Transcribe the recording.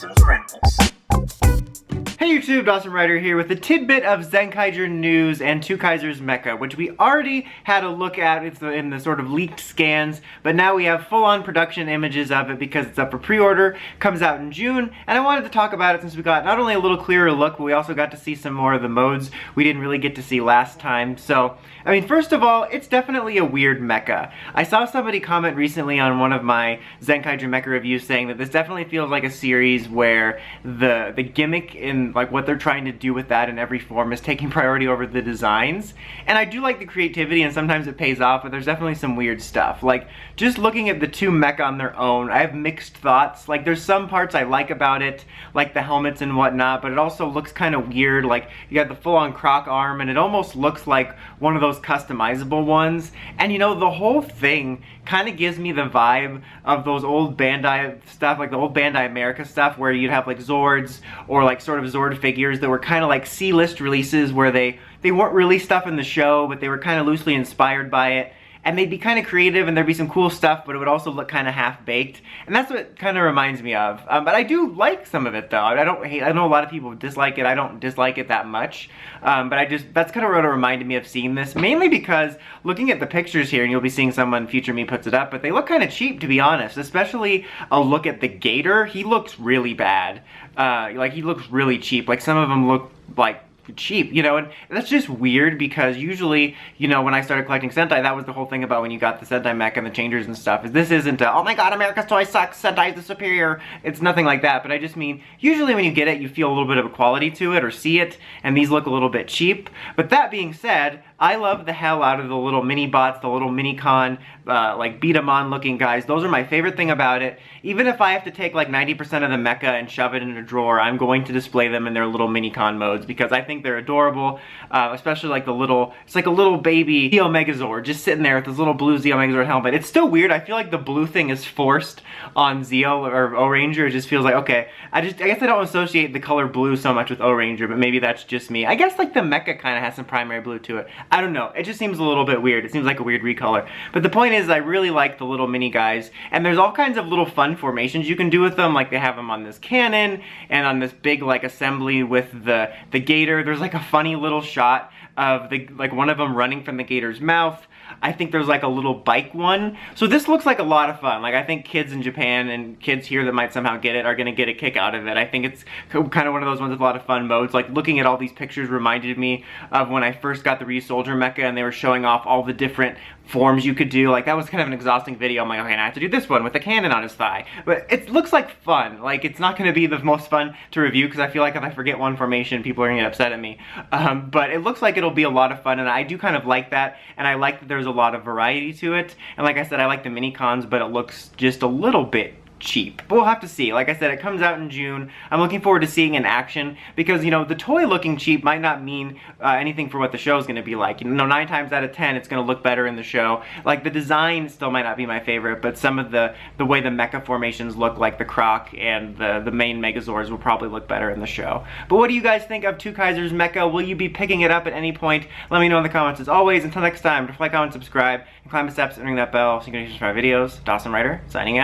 Dawson's Rambles. Hey YouTube, Dawson Ryder here with a tidbit of Zenkaiger news and Twokaisers Mecha, which we already had a look at in the sort of leaked scans, but now we have full-on production images of it because it's up for pre-order, comes out in June, and I wanted to talk about it since we got not only a little clearer look, but we also got to see some more of the modes we didn't really get to see last time. So, I mean, first of all, it's definitely a weird mecha. I saw somebody comment recently on one of my Zenkaiger Mecha reviews saying that this definitely feels like a series where the gimmick in like what they're trying to do with that in every form is taking priority over the designs. And I do like the creativity and sometimes it pays off, but there's definitely some weird stuff. Like, just looking at the two mecha on their own, I have mixed thoughts. Like, there's some parts I like about it, like the helmets and whatnot, but it also looks kind of weird. Like, you got the full-on croc arm and it almost looks like one of those customizable ones. And you know, the whole thing kind of gives me the vibe of those old Bandai stuff, like the old Bandai America stuff, where you'd have like Zords or like sort of Zord figures that were kind of like C-list releases where they weren't really stuff in the show, but they were kind of loosely inspired by it. And they'd be kind of creative and there'd be some cool stuff, but it would also look kind of half-baked. And that's what it kind of reminds me of. But I do like some of it though. I don't hate, I know a lot of people dislike it. I don't dislike it that much. But that's kind of what it reminded me of seeing this. Mainly because looking at the pictures here, and you'll be seeing someone, Future Me puts it up, but they look kind of cheap to be honest. Especially a look at the Gator. He looks really bad. Like he looks really cheap. Like some of them look like cheap, you know, and that's just weird because usually, you know, when I started collecting Sentai, that was the whole thing about when you got the Sentai Mecha and the changers and stuff, is this isn't a, oh my god, America's toy sucks, Sentai's the superior. It's nothing like that, but I just mean, usually when you get it, you feel a little bit of a quality to it or see it, and these look a little bit cheap. But that being said, I love the hell out of the little mini bots, the little mini-con, like beat-em-on looking guys. Those are my favorite thing about it. Even if I have to take like 90% of the mecha and shove it in a drawer, I'm going to display them in their little mini-con modes because I think they're adorable, especially like the little, it's like a little baby Zeo Megazord just sitting there with this little blue Zeo Megazord helmet. It's still weird. I feel like the blue thing is forced on Zeo or O-Ranger. It just feels like, okay, I guess I don't associate the color blue so much with O-Ranger, but maybe that's just me. I guess like the mecha kind of has some primary blue to it. I don't know. It just seems a little bit weird. It seems like a weird recolor. But the point is, I really like the little mini guys. And there's all kinds of little fun formations you can do with them. Like they have them on this cannon and on this big like assembly with the gator. There's like a funny little shot of like one of them running from the gator's mouth. I think there's like a little bike one. So this looks like a lot of fun. Like I think kids in Japan and kids here that might somehow get it are gonna get a kick out of it. I think it's kind of one of those ones with a lot of fun modes. Like looking at all these pictures reminded me of when I first got the Re-Soldier Mecha and they were showing off all the different forms you could do. Like that was kind of an exhausting video. I'm like, okay, I have to do this one with the cannon on his thigh. But it looks like fun. Like it's not gonna be the most fun to review because I feel like if I forget one formation, people are gonna get upset at me. But it looks like it'll be a lot of fun and I do kind of like that. And I like that there's a lot of variety to it. And like I said, I like the mini cons, but it looks just a little bit cheap. But we'll have to see. Like I said, it comes out in June. I'm looking forward to seeing in action because, you know, the toy looking cheap might not mean anything for what the show is going to be like. You know, 9 times out of 10, it's going to look better in the show. Like, the design still might not be my favorite, but some of the way the mecha formations look, like the Croc and the main Megazords, will probably look better in the show. But what do you guys think of Twokaisers Mecha? Will you be picking it up at any point? Let me know in the comments. As always, until next time, like, comment, subscribe, and climb the steps and ring that bell so you can subscribe to my videos. Dawson Ryder, signing out.